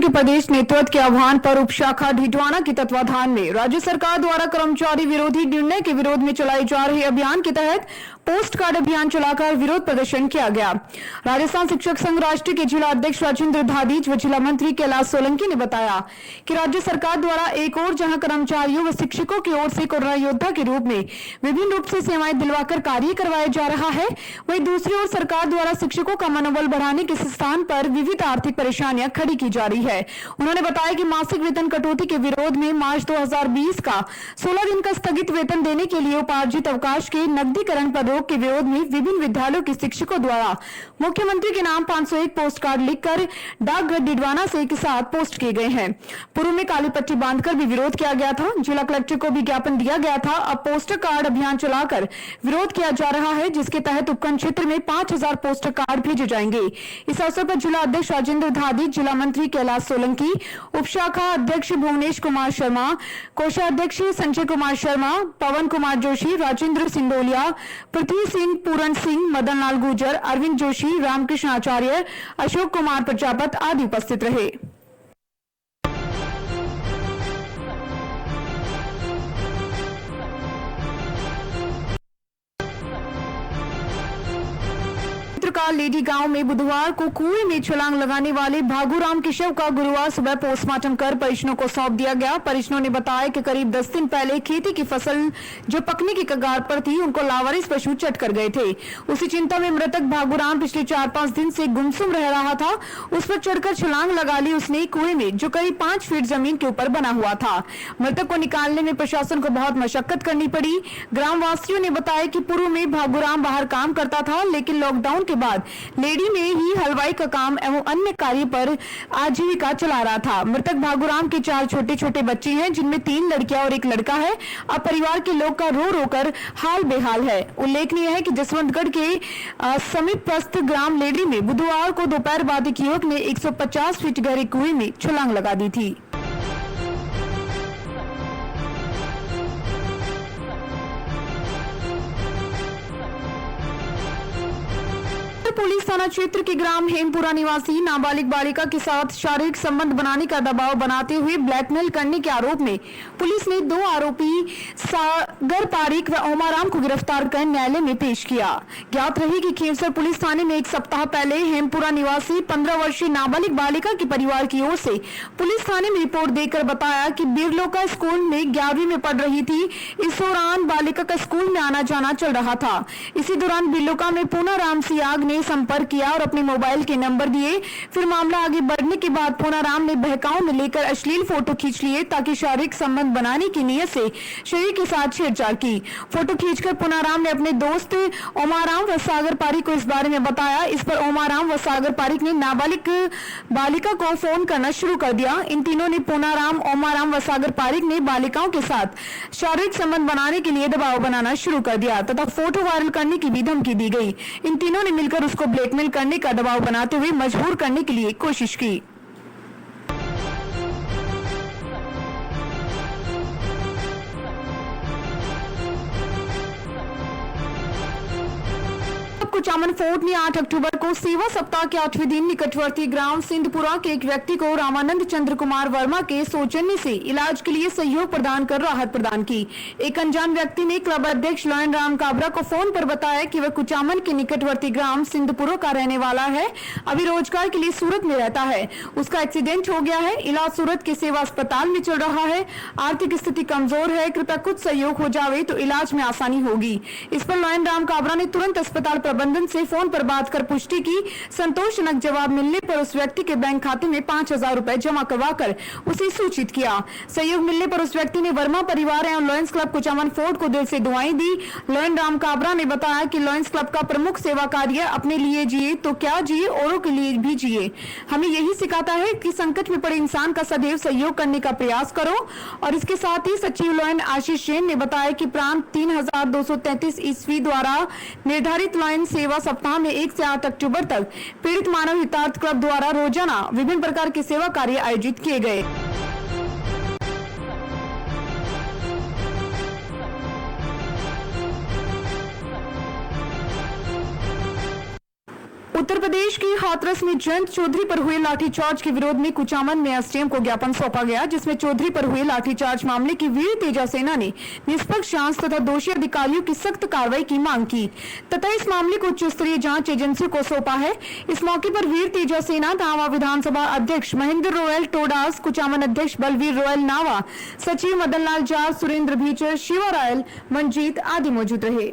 के प्रदेश नेतृत्व के आह्वान पर उपशाखा ढिटवाना के तत्वाधान में राज्य सरकार द्वारा कर्मचारी विरोधी निर्णय के विरोध में चलाए जा रहे अभियान के तहत पोस्ट कार्ड अभियान चलाकर विरोध प्रदर्शन किया गया। राजस्थान शिक्षक संघ राष्ट्रीय के जिला अध्यक्ष राजेंद्र धादीज व जिला मंत्री कैलाश सोलंकी ने बताया कि राज्य सरकार द्वारा एक ओर जहां कर्मचारियों व शिक्षकों की ओर से कोरोना योद्धा के रूप में विभिन्न रूप से सेवाएं दिलवाकर कार्य करवाया जा रहा है, वहीं दूसरी ओर सरकार द्वारा शिक्षकों का मनोबल बढ़ाने के स्थान पर विविध आर्थिक परेशानियां खड़ी की जा रही है। उन्होंने बताया कि मासिक वेतन कटौती के विरोध में मार्च 2020 का 16 दिन का स्थगित वेतन देने के लिए उपार्जित अवकाश के नकदीकरण पर रोक के विरोध में विभिन्न विद्यालयों के शिक्षकों द्वारा मुख्यमंत्री के नाम 501 पोस्ट कार्ड लिखकर डाकघर डिडवाना से एक साथ पोस्ट किए गए हैं। पूर्व में काली पट्टी बांधकर भी विरोध किया गया था। जिला कलेक्टर को भी ज्ञापन दिया गया था। अब पोस्टर कार्ड अभियान चलाकर विरोध किया जा रहा है, जिसके तहत उपखंड क्षेत्र में 5000 पोस्टर कार्ड भेजे जाएंगे। इस अवसर पर जिला अध्यक्ष राजेंद्र धादी, जिला मंत्री कैलाश सोलंकी, उपशाखा अध्यक्ष भुवनेश कुमार शर्मा, कोषाध्यक्ष संजय कुमार शर्मा, पवन कुमार जोशी, राजेंद्र सिंडोलिया, पृथ्वी सिंह, पूरन सिंह, मदन लाल गुर्जर, अरविंद जोशी, रामकृष्ण आचार्य, अशोक कुमार प्रजापत आदि उपस्थित रहे। लेडी गांव में बुधवार को कुएं में छलांग लगाने वाले भागूराम के शव का गुरुवार सुबह पोस्टमार्टम कर परिजनों को सौंप दिया गया। परिजनों ने बताया कि करीब 10 दिन पहले खेती की फसल जो पकने की कगार पर थी, उनको लावारिस पशु चट कर गए थे। उसी चिंता में मृतक भागूराम पिछले 4-5 दिन से गुमसुम रह रहा था। उस पर चढ़कर छलांग लगा ली उसने कुएं में, जो करीब 5 फीट जमीन के ऊपर बना हुआ था। मृतक को निकालने में प्रशासन को बहुत मशक्कत करनी पड़ी। ग्रामवासियों ने बताया कि पूर्व में भागूराम बाहर काम करता था, लेकिन लॉकडाउन के बाद लेडी में ही हलवाई का काम एवं अन्य कार्य पर आजीविका चला रहा था। मृतक भागूराम के 4 छोटे छोटे बच्चे हैं, जिनमें 3 लड़कियां और 1 लड़का है। अब परिवार के लोग का रो रो कर हाल बेहाल है। उल्लेखनीय है कि जसवंतगढ़ के समीपस्थ ग्राम लेडी में बुधवार को दोपहर बाद एक युवक ने 150 फीट गहरे कुएं में छलांग लगा दी थी। पुलिस थाना क्षेत्र के ग्राम हेमपुरा निवासी नाबालिग बालिका के साथ शारीरिक संबंध बनाने का दबाव बनाते हुए ब्लैकमेल करने के आरोप में पुलिस ने 2 आरोपी सागर पारिक व ओमाराम को गिरफ्तार कर न्यायालय में पेश किया। ज्ञात रही कि खींवसर पुलिस थाने में 1 सप्ताह पहले हेमपुरा निवासी 15 वर्षीय नाबालिग बालिका के परिवार की ओर से पुलिस थाने में रिपोर्ट देकर बताया कि बिरलोका स्कूल में 11वीं में पढ़ रही थी। इस दौरान बालिका का स्कूल में आना जाना चल रहा था। इसी दौरान बिरलोका में पूनाराम सियाग ने संपर्क किया और अपने मोबाइल के नंबर दिए। फिर मामला आगे बढ़ने के बाद पूनाराम ने बहकाव में लेकर अश्लील फोटो खींच लिए, ताकि शारीरिक संबंध बनाने की नीयत से शरीर के साथ छेड़छाड़ की। फोटो खींचकर पूनाराम ने अपने दोस्त ओमाराम व सागर पारिक को इस बारे में बताया। इस पर ओमाराम व सागर पारिक ने नाबालिग बालिका को फोन करना शुरू कर दिया। इन तीनों ने पूनाराम, ओमाराम व सागर पारिक ने बालिकाओं के साथ शारीरिक संबंध बनाने के लिए दबाव बनाना शुरू कर दिया तथा फोटो वायरल करने की भी धमकी दी गई। इन तीनों ने मिलकर उसको ब्लैकमेल करने का दबाव बनाते हुए मजबूर करने के लिए कोशिश की। कुचामन फोर्ट ने 8 अक्टूबर को सेवा सप्ताह के 8वें दिन निकटवर्ती ग्राम सिंधपुरा के एक व्यक्ति को रामानंद चंद्र कुमार वर्मा के सौजन्य से इलाज के लिए सहयोग प्रदान कर राहत प्रदान की। एक अनजान व्यक्ति ने क्लब अध्यक्ष लॉयन राम काबरा को फोन पर बताया कि वह कुचामन के निकटवर्ती ग्राम सिंधपुरा का रहने वाला है, अभी रोजगार के लिए सूरत में रहता है। उसका एक्सीडेंट हो गया है, इलाज सूरत के सेवा अस्पताल में चल रहा है, आर्थिक स्थिति कमजोर है, कृपया कुछ सहयोग हो जावे तो इलाज में आसानी होगी। इस पर लॉयन राम काबरा ने तुरंत अस्पताल प्रबंधन से फोन पर बात कर पुष्टि की। संतोषजनक जवाब मिलने पर उस व्यक्ति के बैंक खाते में 5000 रुपए जमा करवाकर उसे सूचित किया। सहयोग मिलने पर उस व्यक्ति ने वर्मा परिवार एवं लॉयंस क्लब कुचामन फोर्ट को दिल से दुआएं दी। लॉयन राम काबरा ने बताया कि लॉयंस क्लब का प्रमुख सेवा कार्य अपने लिए जिए तो क्या जिए, औरों के लिए भी जिए। हमें यही सिखाता है कि संकट में पड़े इंसान का सदैव सहयोग करने का प्रयास करो। और इसके साथ ही सचिव लॉयन आशीष जैन ने बताया कि प्रांत 3233 ईस्वी द्वारा निर्धारित लॉयन सेवा सप्ताह में 1 से 8 अक्टूबर तक पीड़ित मानव हितार्थ क्लब द्वारा रोजाना विभिन्न प्रकार के सेवा कार्य आयोजित किए गए। उत्तर प्रदेश की हाथरस में जयंत चौधरी पर हुए लाठीचार्ज के विरोध में कुचामन में एसडीएम को ज्ञापन सौंपा गया, जिसमें चौधरी पर हुए लाठीचार्ज मामले की वीर तेजा सेना ने निष्पक्ष जांच तथा दोषी अधिकारियों की सख्त कार्रवाई की मांग की तथा इस मामले को उच्च स्तरीय जांच एजेंसी को सौंपा है। इस मौके पर वीर तेजा सेना नावा विधानसभा अध्यक्ष महेंद्र रोयल टोडास, कुचामन अध्यक्ष बलवीर रोयल नावा, सचिव मदन लाल जाट, सुरेंद्र भीचर, शिवा रायल, मंजीत आदि मौजूद रहे।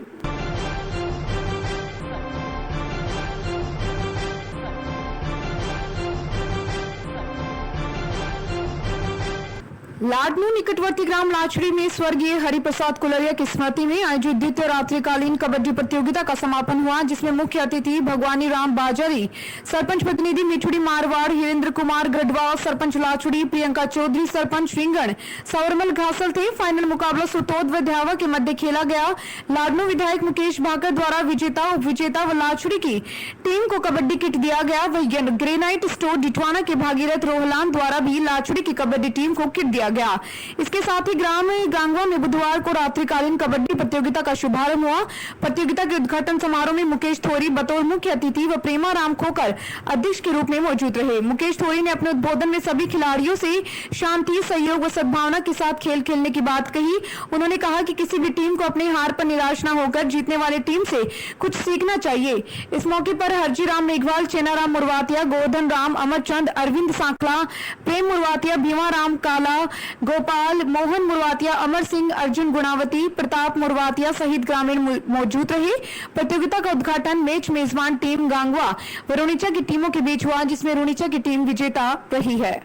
लाडनू निकटवर्ती ग्राम लाचड़ी में स्वर्गीय हरिप्रसाद कुलरिया की स्मृति में आयोजित द्वितीय रात्रिकालीन कबड्डी प्रतियोगिता का समापन हुआ, जिसमें मुख्य अतिथि भगवानी राम बाजारी, सरपंच प्रतिनिधि मिठुड़ी मारवाड़, हिरेंद्र कुमार गढ़वा, सरपंच लाचड़ी, प्रियंका चौधरी, सरपंच रिंगण, सवरमल घासल थे। फाइनल मुकाबला सुतोद व ध्यावा के मध्य खेला गया। लाडनू विधायक मुकेश भाकर द्वारा विजेता, उपविजेता व लाचड़ी की टीम को कबड्डी किट दिया गया। वही ग्रेनाइट स्टोर डिटवाना के भागीरथ रोहलान द्वारा भी लाचड़ी की कबड्डी टीम को किट दिया गया। इसके साथ ही ग्राम गांगवा में बुधवार को रात्रिकालीन कबड्डी प्रतियोगिता का शुभारंभ हुआ। प्रतियोगिता के उद्घाटन समारोह में मुकेश थोरी बतौर मुख्य अतिथि व प्रेमा राम खोकर अध्यक्ष के रूप में मौजूद रहे। मुकेश थोरी ने अपने उद्बोधन में सभी खिलाड़ियों से शांति, सहयोग व सद्भावना के साथ खेल खेलने की बात कही। उन्होंने कहा कि किसी भी टीम को अपने हार पर निराश न होकर जीतने वाली टीम से कुछ सीखना चाहिए। इस मौके पर हरजी राम मेघवाल, चेनाराम मुरवातिया, गोवर्धन राम, अमरचंद, अरविंद सांकला, प्रेम मुरवातिया, भीमा राम काला, गोपाल, मोहन मुरवातिया, अमर सिंह, अर्जुन गुणावती, प्रताप मुरवातिया सहित ग्रामीण मौजूद रहे। प्रतियोगिता का उद्घाटन मैच मेजबान टीम गांगवा व रुणीचा की टीमों के बीच हुआ, जिसमें रुणीचा की टीम विजेता रही है।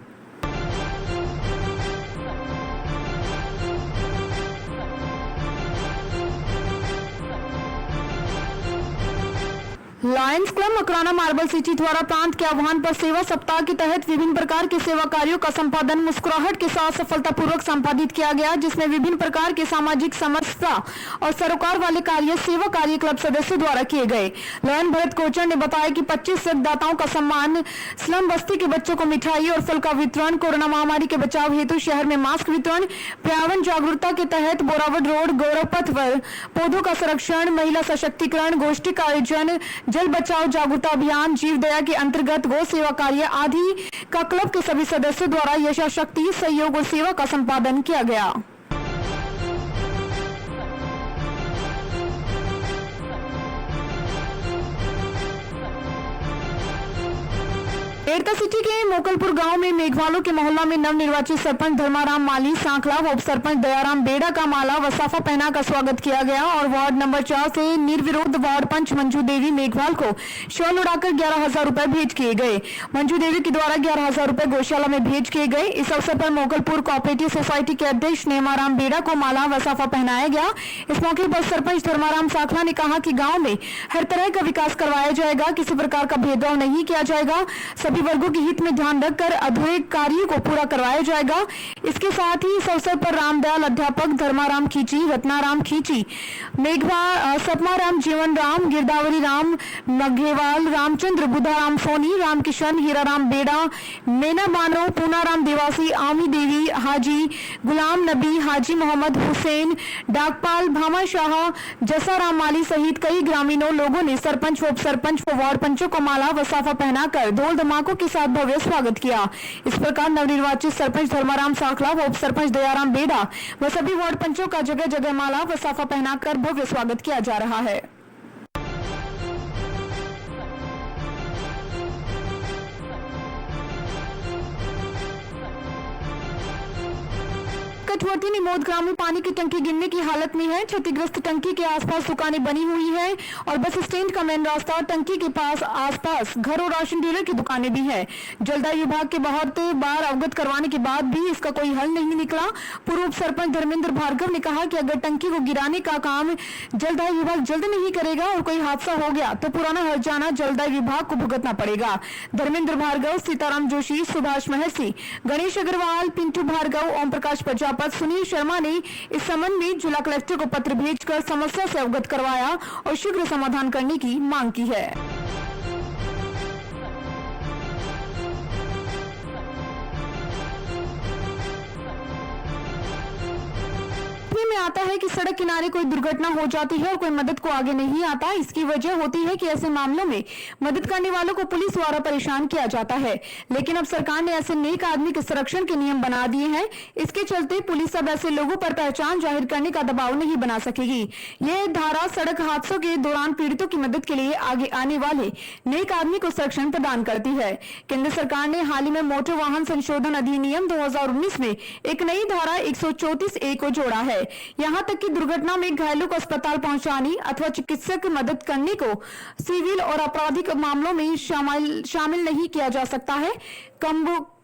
Lions club Makrana marble city द्वारा प्रांत के आह्वान पर सेवा सप्ताह के तहत विभिन्न प्रकार के सेवा कार्यों का संपादन मुस्कुराहट के साथ सफलतापूर्वक संपादित किया गया, जिसमें विभिन्न प्रकार के सामाजिक समरसता और सरोकार वाले कार्य सेवा कार्य क्लब सदस्यों द्वारा किए गए। लयन भरत कोचर ने बताया कि 25 दाताओं का सम्मान, स्लम बस्ती के बच्चों को मिठाई और फल का वितरण, कोरोना महामारी के बचाव हेतु शहर में मास्क वितरण, पर्यावरण जागरूकता के तहत बोरावट रोड गौरव पथ पर पौधों का संरक्षण, महिला सशक्तिकरण, गोष्ठी का आयोजन, जल बचाओ जागरूकता अभियान, जीव दया के अंतर्गत गो सेवा कार्य आदि का क्लब के सभी सदस्यों द्वारा यथाशक्ति सहयोग और सेवा का संपादन किया गया। एरता सिटी के मोकलपुर गांव में मेघवालों के मोहल्ला में नवनिर्वाचित सरपंच धर्माराम माली सांखला व उप सरपंच दयाराम बेड़ा का माला व साफा पहनाकर स्वागत किया गया और वार्ड नंबर 4 से निर्विरोध वार्ड पंच मंजू देवी मेघवाल को शॉल उड़ाकर 11,000 रुपए भेंट किए गए। मंजू देवी के द्वारा 11,000 रुपए गौशाला में भेंट किए गए। इस अवसर पर मोकलपुर कोऑपरेटिव सोसाइटी के अध्यक्ष नेमाराम बेड़ा को माला व साफा पहनाया गया। इस मौके पर सरपंच धर्माराम सांखला ने कहा कि गाँव में हर तरह का विकास करवाया जाएगा, किसी प्रकार का भेदभाव नहीं किया जाएगा, सभी वर्गों के हित में ध्यान रखकर अधूरे कार्यों को पूरा करवाया जाएगा। इसके साथ ही इस अवसर पर रामदयाल अध्यापक, धर्माराम खींची, रत्नाराम खींची, मेघवा, सतमाराम, जीवन राम, गिरदावरी राम मघेवाल, रामचंद्र, बुधाराम सोनी, रामकिशन, हीराराम बेड़ा, मेना बानो, पूनाराम देवासी, आमी देवी, हाजी गुलाम नबी, हाजी मोहम्मद हुसैन, डाकपाल, भामा शाह, जसाराम माली सहित कई ग्रामीणों लोगों ने सरपंच व उप सरपंच व वार्ड पंचों को माला व साफा पहनाकर ढोल धमाकों के साथ भव्य स्वागत किया। इस प्रकार नवनिर्वाचित सरपंच धर्माराम सांखला व उप सरपंच दयाराम बेड़ा व सभी वार्ड पंचों का जगह जगह माला व साफा पहनाकर भव्य स्वागत किया जा रहा है। कटवर्ती निमोद ग्राम में पानी की टंकी गिरने की हालत में है। क्षतिग्रस्त टंकी के आसपास दुकानें बनी हुई हैं और बस स्टैंड का मेन रास्ता टंकी के पास आसपास घर और राशन डीलर की दुकानें भी हैं। जलदाय विभाग के बहुत बार अवगत करवाने के बाद भी इसका कोई हल नहीं निकला। पूर्व सरपंच धर्मेंद्र भार्गव ने कहा कि अगर टंकी को गिराने का काम जलदाय विभाग जल्द नहीं करेगा और कोई हादसा हो गया तो पुराना हर्जाना जलदाय विभाग को भुगतना पड़ेगा। धर्मेंद्र भार्गव, सीताराम जोशी, सुभाष महर्षि, गणेश अग्रवाल, पिंटू भार्गव, ओम प्रकाश प्रजापति, सुनील शर्मा ने इस संबंध में जिला कलेक्टर को पत्र भेजकर समस्या से अवगत करवाया और शीघ्र समाधान करने की मांग की है। देखने में आता है कि सड़क किनारे कोई दुर्घटना हो जाती है और कोई मदद को आगे नहीं आता। इसकी वजह होती है कि ऐसे मामलों में मदद करने वालों को पुलिस द्वारा परेशान किया जाता है। लेकिन अब सरकार ने ऐसे नेक आदमी के संरक्षण के नियम बना दिए हैं। इसके चलते पुलिस अब ऐसे लोगों पर पहचान जाहिर करने का दबाव नहीं बना सकेगी। यह धारा सड़क हादसों के दौरान पीड़ितों की मदद के लिए आगे आने वाले नेक आदमी को संरक्षण प्रदान करती है। केंद्र सरकार ने हाल ही में मोटर वाहन संशोधन अधिनियम 2019 में एक नई धारा 134A को जोड़ा है। यहां तक कि दुर्घटना में घायलों को अस्पताल पहुंचाने अथवा चिकित्सक मदद करने को सिविल और आपराधिक मामलों में शामिल नहीं किया जा सकता है।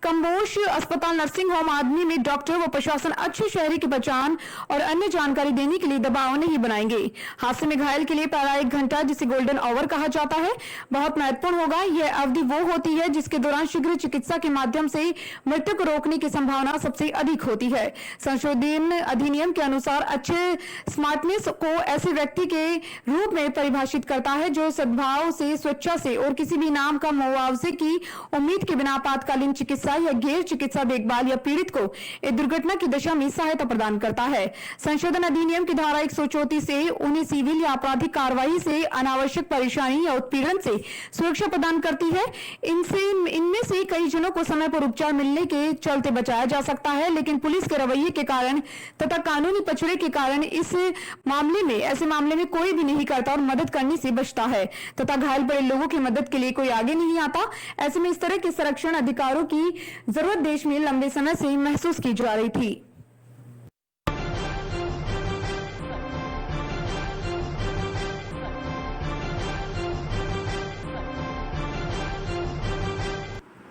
कम्बोज अस्पताल, नर्सिंग होम आदमी में डॉक्टर व प्रशासन अच्छे शहरी की पहचान और अन्य जानकारी देने के लिए दबाव नहीं बनाएंगे। हादसे में घायल के लिए पहला 1 घंटा, जिसे गोल्डन आवर कहा जाता है, बहुत महत्वपूर्ण होगा। यह अवधि वो होती है जिसके दौरान शीघ्र चिकित्सा के माध्यम से मृत्यु को रोकने की संभावना सबसे अधिक होती है। संशोधन अधिनियम के अनुसार अच्छे स्मार्टनेस को ऐसे व्यक्ति के रूप में परिभाषित करता है जो सद्भाव से, स्वेच्छा से और किसी भी नाम का मुआवजे की उम्मीद के बिना आपातकालीन चिकित्सा या गैर चिकित्सा देखभाल या पीड़ित को एक दुर्घटना की दशा में सहायता प्रदान करता है। संशोधन अधिनियम की धारा 134A उन्हें सिविल या आपराधिक कार्रवाई से, अनावश्यक परेशानी या उत्पीड़न से सुरक्षा प्रदान करती है। इनमें से कई जनों को समय पर उपचार मिलने के चलते बचाया जा सकता है, लेकिन पुलिस के रवैये के कारण तथा कानूनी पछड़े के कारण ऐसे मामले में कोई भी नहीं करता और मदद करने से बचता है तथा घायल पड़े लोगों की मदद के लिए कोई आगे नहीं आता। ऐसे में इस तरह के संरक्षण अधिकारों की जरूरत देश में लंबे समय से महसूस की जा रही थी।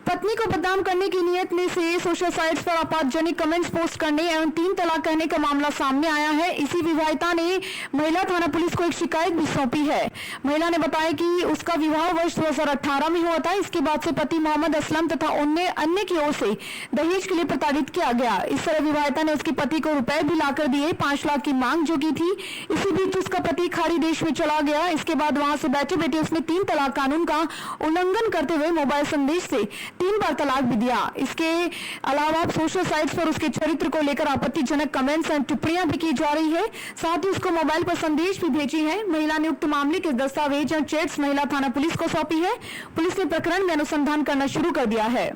पत्नी को बदनाम करने की नियत में से सोशल साइट्स पर आपत्तिजनक कमेंट्स पोस्ट करने एवं 3 तलाक कहने का मामला सामने आया है। इसी विवाहिता ने महिला थाना पुलिस को एक शिकायत भी सौंपी है। महिला ने बताया कि उसका विवाह वर्ष 2018 में हुआ था। इसके बाद से पति मोहम्मद असलम तथा अन्य की ओर से दहेज के लिए प्रताड़ित किया गया। इस तरह विवाहिता ने उसके पति को रुपए भी लाकर दिए, 5 लाख की मांग जो की थी। इसी बीच उसका पति खाड़ी देश में चला गया। इसके बाद वहां से बैठे बैठे उसने 3 तलाक कानून का उल्लंघन करते हुए मोबाइल संदेश से 3 बार तलाक भी दिया। इसके अलावा सोशल साइट्स पर उसके चरित्र को लेकर आपत्तिजनक कमेंट्स और टिप्पणियां भी की जा रही है। साथ ही उसको मोबाइल पर संदेश भी भेजी है। महिला ने उक्त मामले के दस्तावेज और चैट्स महिला थाना पुलिस को सौंपी है। पुलिस ने प्रकरण में अनुसंधान करना शुरू कर दिया है।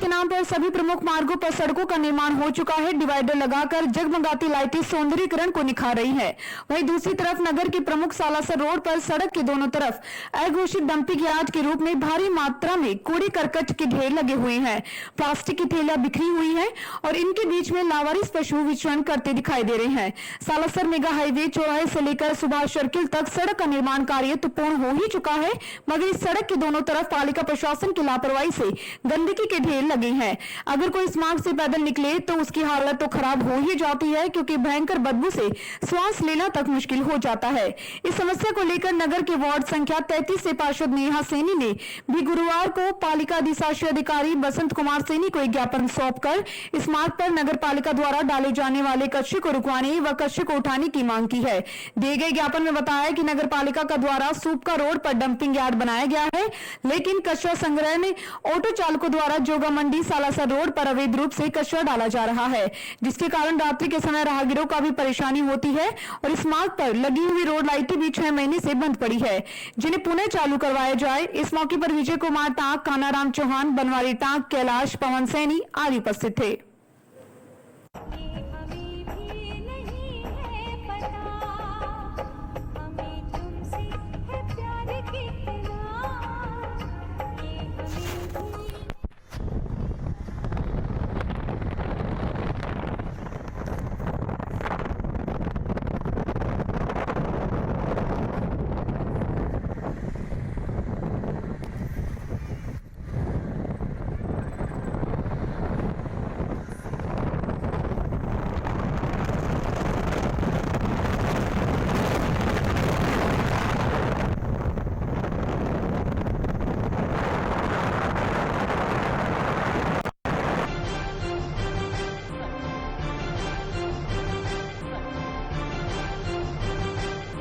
नाम पर सभी प्रमुख मार्गों पर सड़कों का निर्माण हो चुका है। डिवाइडर लगाकर जगमगाती लाइटें सौंदर्यीकरण को निखार रही है। वहीं दूसरी तरफ नगर के प्रमुख सालासर रोड पर सड़क के दोनों तरफ अघोषित डंपिंग यार्ड के रूप में भारी मात्रा में कूड़े करकट के ढेर लगे हुए हैं। प्लास्टिक की थैलियां बिखरी हुई हैं और इनके बीच में लावारिस पशु विचरण करते दिखाई दे रहे हैं। सालासर मेगा हाईवे चौराहे से लेकर सुभाष सर्किल तक सड़क का निर्माण कार्य तो पूर्ण हो ही चुका है, मगर इस सड़क के दोनों तरफ पालिका प्रशासन की लापरवाही से गंदगी के ढेर लगे हैं। अगर कोई इस मार्ग से पैदल निकले तो उसकी हालत तो खराब हो ही जाती है, क्योंकि भयंकर बदबू से श्वास लेना तक मुश्किल हो जाता है। इस समस्या को लेकर नगर के वार्ड संख्या 33 से पार्षद नेहा सैनी ने भी गुरुवार को पालिका अधिशासी अधिकारी बसंत कुमार सैनी को एक ज्ञापन सौंपकर इस मार्ग पर नगर पालिका द्वारा डाले जाने वाले कचरे को रुकवाने व कचरे को उठाने की मांग की है। दिए गए ज्ञापन में बताया कि नगर पालिका का द्वारा सूपका रोड पर डंपिंग यार्ड बनाया गया है, लेकिन कचरा संग्रहण ऑटो चालकों द्वारा जोगा मंडी सालासर रोड पर अवैध रूप से कचरा डाला जा रहा है, जिसके कारण रात्रि के समय राहगीरों का भी परेशानी होती है और इस मार्ग पर लगी हुई रोड लाइटें भी 6 महीने से बंद पड़ी है, जिन्हें पुनः चालू करवाया जाए। इस मौके पर विजय कुमार टाक, कानाराम चौहान, बनवारी टाक, कैलाश, पवन सैनी आदि उपस्थित थे।